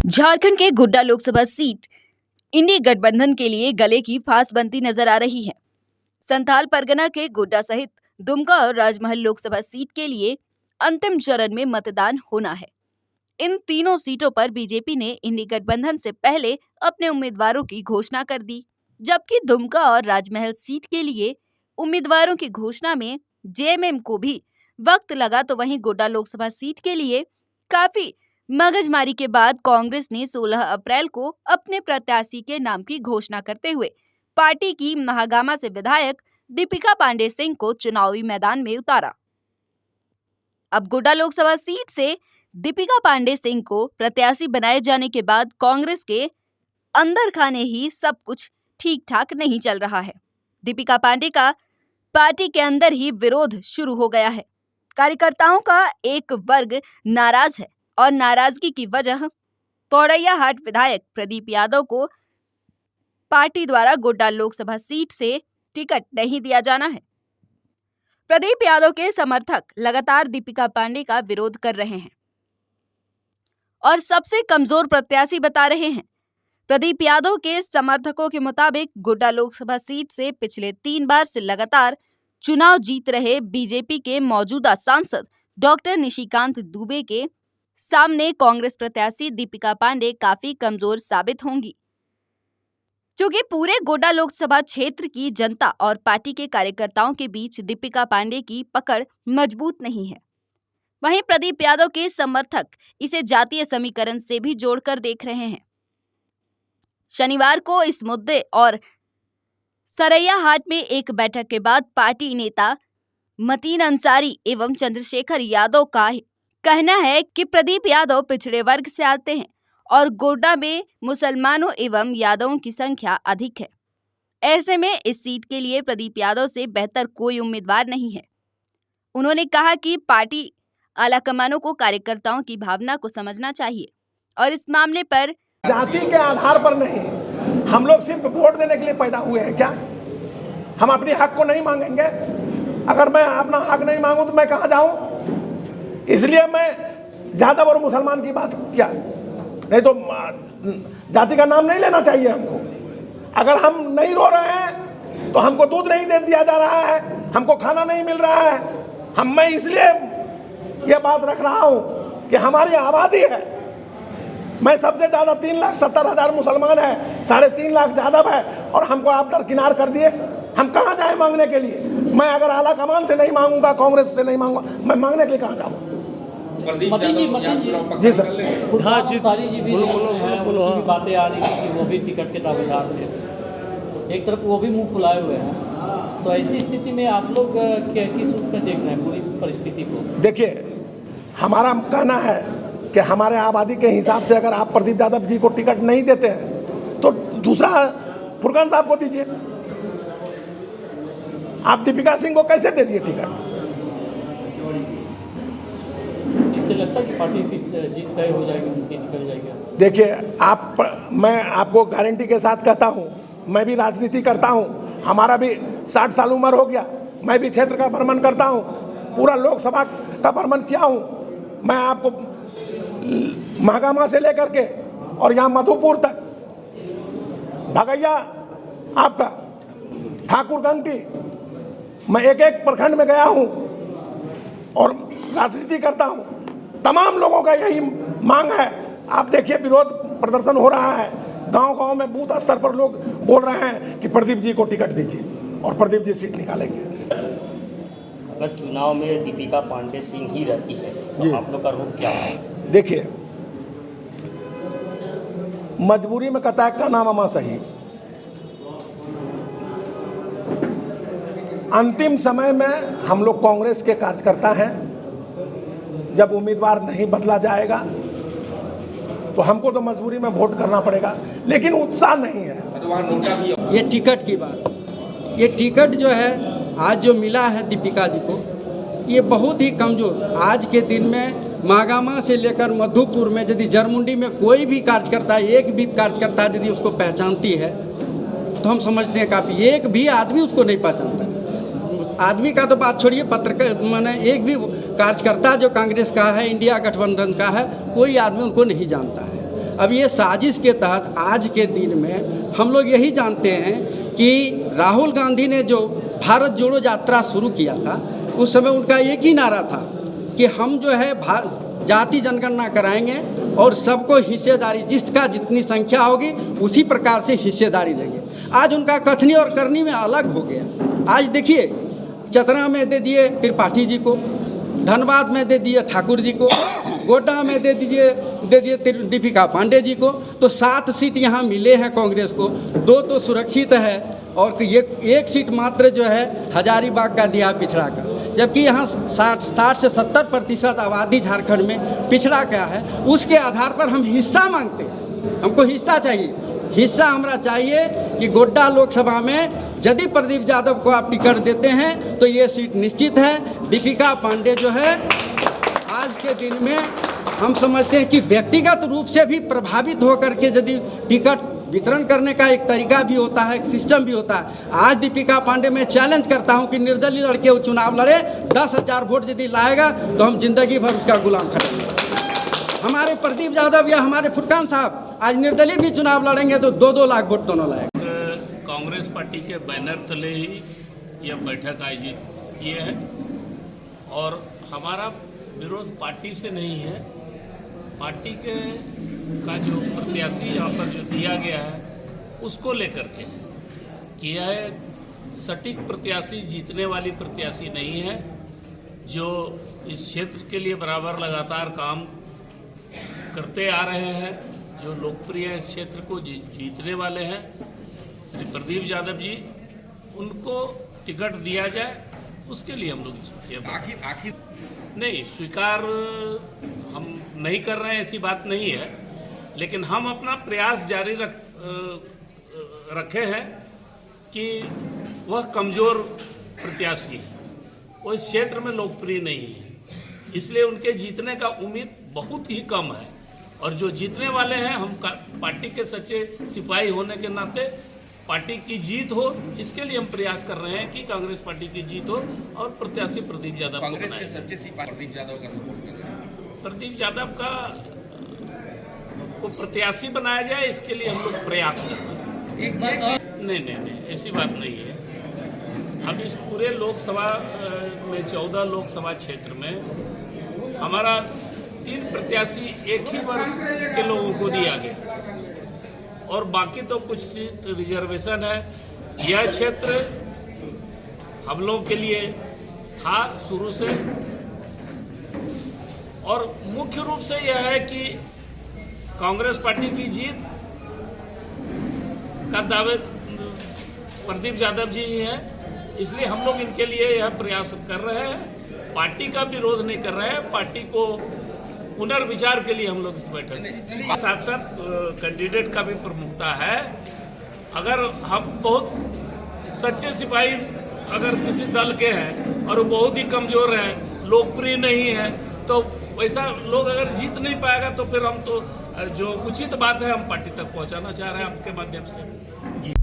झारखंड के गोड्डा लोकसभा सीट इंडी गठबंधन के लिए गले की फांस बनती नजर आ रही है। संथाल परगना के गोड्डा सहित दुमका और राजमहल लोकसभा सीट के लिए अंतिम चरण में मतदान होना है। इन तीनों सीटों पर बीजेपी ने इंडी गठबंधन से पहले अपने उम्मीदवारों की घोषणा कर दी, जबकि दुमका और राजमहल सीट के लिए उम्मीदवारों की घोषणा में जेएमएम को भी वक्त लगा, तो वहीं गोड्डा लोकसभा सीट के लिए काफी मगजमारी के बाद कांग्रेस ने 16 अप्रैल को अपने प्रत्याशी के नाम की घोषणा करते हुए पार्टी की महागामा से विधायक दीपिका पांडे सिंह को चुनावी मैदान में उतारा। अब गोड्डा लोकसभा सीट से दीपिका पांडे सिंह को प्रत्याशी बनाए जाने के बाद कांग्रेस के अंदर खाने ही सब कुछ ठीक ठाक नहीं चल रहा है। दीपिका पांडे का पार्टी के अंदर ही विरोध शुरू हो गया है। कार्यकर्ताओं का एक वर्ग नाराज है और नाराजगी की वजह पौड़ैयाहाट विधायक प्रदीप यादव को पार्टी द्वारा गोड्डा लोकसभा सीट से टिकट नहीं दिया जाना है। प्रदीप यादव के समर्थक लगातार दीपिका पांडे का विरोध कर रहे हैं और सबसे कमजोर प्रत्याशी बता रहे हैं। प्रदीप यादव के समर्थकों के मुताबिक गोड्डा लोकसभा सीट से पिछले 3 बार से लगातार चुनाव जीत रहे बीजेपी के मौजूदा सांसद डॉक्टर निशिकांत दुबे के सामने कांग्रेस प्रत्याशी दीपिका पांडे काफी कमजोर साबित होंगी, क्योंकि पूरे गोड्डा लोकसभा क्षेत्र की जनता और पार्टी के कार्यकर्ताओं के बीच दीपिका पांडे की पकड़ मजबूत नहीं है। वहीं प्रदीप यादव के समर्थक इसे जातीय समीकरण से भी जोड़कर देख रहे हैं। शनिवार को इस मुद्दे और सरैयाहाट में एक बैठक के बाद पार्टी नेता मतीन अंसारी एवं चंद्रशेखर यादव का कहना है कि प्रदीप यादव पिछड़े वर्ग से आते हैं और गोड्डा में मुसलमानों एवं यादवों की संख्या अधिक है। ऐसे में इस सीट के लिए प्रदीप यादव से बेहतर कोई उम्मीदवार नहीं है। उन्होंने कहा कि पार्टी आलाकमानों को कार्यकर्ताओं की भावना को समझना चाहिए और इस मामले पर जाति के आधार पर नहीं, हम लोग सिर्फ वोट देने के लिए पैदा हुए हैं क्या? हम अपने हक को नहीं मांगेंगे? अगर मैं अपना हक नहीं मांगूं तो मैं कहां जाऊं? इसलिए मैं जादव और मुसलमान की बात किया, नहीं तो जाति का नाम नहीं लेना चाहिए हमको। अगर हम नहीं रो रहे हैं तो हमको दूध नहीं दे दिया जा रहा है, हमको खाना नहीं मिल रहा है। मैं इसलिए ये बात रख रहा हूं कि हमारी आबादी है, मैं सबसे ज्यादा 3,70,000 मुसलमान है, 3.5 लाख यादव है और हमको आप दरकिनार कर दिए। हम कहाँ जाए मांगने के लिए? मैं अगर आला कमान से नहीं मांगूंगा, कांग्रेस से नहीं मांगूंगा, मैं मांगने के लिए कहाँ जाऊँ? जी सर। हाँ जी, सारी जी भी बातें आ रही थी कि वो भी टिकट के दावेदार थे, एक तरफ वो भी मुंह फुलाए हुए हैं। तो ऐसी स्थिति में आप लोग किस रूप में देख रहे हैं पूरी परिस्थिति को? देखिए, हमारा कहना है कि हमारे आबादी के हिसाब से अगर आप प्रदीप यादव जी को टिकट नहीं देते हैं तो दूसरा फुरकान साहब को दीजिए। आप दीपिका सिंह को कैसे दे दिए टिकट? इससे लगता है कि पार्टी की जीत तय हो जाएगी, उनकी निकल जाएगी। देखिए, मैं आपको गारंटी के साथ कहता हूं, मैं भी राजनीति करता हूं, हमारा भी 60 साल उम्र हो गया, मैं भी क्षेत्र का भ्रमण करता हूं, पूरा लोकसभा का भ्रमण किया हूं। मैं आपको महागामा से लेकर के और यहाँ मधुपुर तक, भगैया, आपका ठाकुरगंज की, मैं एक एक प्रखंड में गया हूँ और राजनीति करता हूँ। तमाम लोगों का यही मांग है। आप देखिए, विरोध प्रदर्शन हो रहा है, गांव-गांव में बूथ स्तर पर लोग बोल रहे हैं कि प्रदीप जी को टिकट दीजिए और प्रदीप जी सीट निकालेंगे। अगर चुनाव में दीपिका पांडे सिंह ही रहती है तो आप लोग का रुख क्या है? देखिए, मजबूरी में कहता है का नाम अमा सही। अंतिम समय में हम लोग कांग्रेस के कार्यकर्ता हैं, जब उम्मीदवार नहीं बदला जाएगा तो हमको तो मजबूरी में वोट करना पड़ेगा, लेकिन उत्साह नहीं है। ये टिकट की बात, ये टिकट जो है आज जो मिला है दीपिका जी को, ये बहुत ही कमज़ोर। आज के दिन में महागामा से लेकर मधुपुर में यदि जरमुंडी में कोई भी कार्यकर्ता, एक भी कार्यकर्ता यदि उसको पहचानती है तो हम समझते हैं काफ़ी। एक भी आदमी उसको नहीं पहचानता। आदमी का तो बात छोड़िए, पत्रकार माने एक भी कार्यकर्ता जो कांग्रेस का है, इंडिया गठबंधन का है, कोई आदमी उनको नहीं जानता है। अब ये साजिश के तहत आज के दिन में हम लोग यही जानते हैं कि राहुल गांधी ने जो भारत जोड़ो यात्रा शुरू किया था, उस समय उनका एक ही नारा था कि हम जो है जाति जनगणना कराएंगे और सबको हिस्सेदारी, जिसका जितनी संख्या होगी उसी प्रकार से हिस्सेदारी देंगे। आज उनका कथनी और करनी में अलग हो गया। आज देखिए, चतरा में दे दिए त्रिपाठी जी को, धनबाद में दे दिए ठाकुर जी को, गोड्डा में दे दिए दीपिका पांडे जी को। तो 7 सीट यहाँ मिले हैं कांग्रेस को, 2 तो सुरक्षित है और एक सीट मात्र जो है हजारीबाग का दिया पिछड़ा का, जबकि यहाँ 60 से 70% आबादी झारखंड में पिछड़ा क्या है। उसके आधार पर हम हिस्सा मांगते हैं, हमको हिस्सा चाहिए। हिस्सा हमारा चाहिए कि गोड्डा लोकसभा में यदि प्रदीप यादव को आप टिकट देते हैं तो ये सीट निश्चित है। दीपिका पांडे जो है आज के दिन में हम समझते हैं कि व्यक्तिगत रूप से भी प्रभावित होकर के यदि टिकट वितरण करने का एक तरीका भी होता है, एक सिस्टम भी होता है। आज दीपिका पांडे मैं चैलेंज करता हूं कि निर्दलीय लड़के वो चुनाव लड़े, 10,000 वोट यदि लाएगा तो हम जिंदगी भर उसका गुलाम खड़ेंगे। हमारे प्रदीप यादव या हमारे फुरकान साहब आज निर्दलीय भी चुनाव लड़ेंगे तो 2-2 लाख वोट दोनों लाएंगे। कांग्रेस पार्टी के बैनर तले ही यह बैठक आयोजित किए है और हमारा विरोध पार्टी से नहीं है, पार्टी का जो प्रत्याशी यहाँ पर जो दिया गया है उसको लेकर के किया है। सटीक प्रत्याशी, जीतने वाली प्रत्याशी नहीं है, जो इस क्षेत्र के लिए बराबर लगातार काम करते आ रहे हैं, जो लोकप्रिय इस क्षेत्र को जीतने वाले हैं श्री प्रदीप यादव जी, उनको टिकट दिया जाए, उसके लिए हम लोग आखिर नहीं स्वीकार हम नहीं कर रहे हैं, ऐसी बात नहीं है, लेकिन हम अपना प्रयास जारी रखे हैं कि वह कमज़ोर प्रत्याशी है, वो इस क्षेत्र में लोकप्रिय नहीं है, इसलिए उनके जीतने का उम्मीद बहुत ही कम है। और जो जीतने वाले हैं, हम पार्टी के सच्चे सिपाही होने के नाते पार्टी की जीत हो, इसके लिए हम प्रयास कर रहे हैं कि कांग्रेस पार्टी की जीत हो और प्रत्याशी प्रदीप यादव। कांग्रेस के सच्चे सिपाही प्रदीप यादव का सपोर्ट कर रहे हैं। प्रदीप यादव को प्रत्याशी बनाया जाए, इसके लिए हम लोग प्रयास कर रहे हैं। नहीं, ऐसी बात नहीं है। अब इस पूरे लोकसभा में 14 लोकसभा क्षेत्र में हमारा 3 प्रत्याशी एक ही वर्ग के लोगों को दिया गया और बाकी तो कुछ सीट रिजर्वेशन है। यह क्षेत्र हम लोगों के लिए था शुरू से, और मुख्य रूप से यह है कि कांग्रेस पार्टी की जीत का दावे प्रदीप यादव जी ही है, इसलिए हम लोग इनके लिए यह प्रयास कर रहे हैं। पार्टी का विरोध नहीं कर रहे हैं, पार्टी को पुनर्विचार के लिए हम लोग इस बैठक में साथ साथ कैंडिडेट का भी प्रमुखता है। अगर हम बहुत सच्चे सिपाही अगर किसी दल के हैं और वो बहुत ही कमजोर हैं, लोकप्रिय नहीं है, तो वैसा लोग अगर जीत नहीं पाएगा तो फिर हम तो जो उचित बात है हम पार्टी तक पहुंचाना चाह रहे हैं आपके माध्यम से।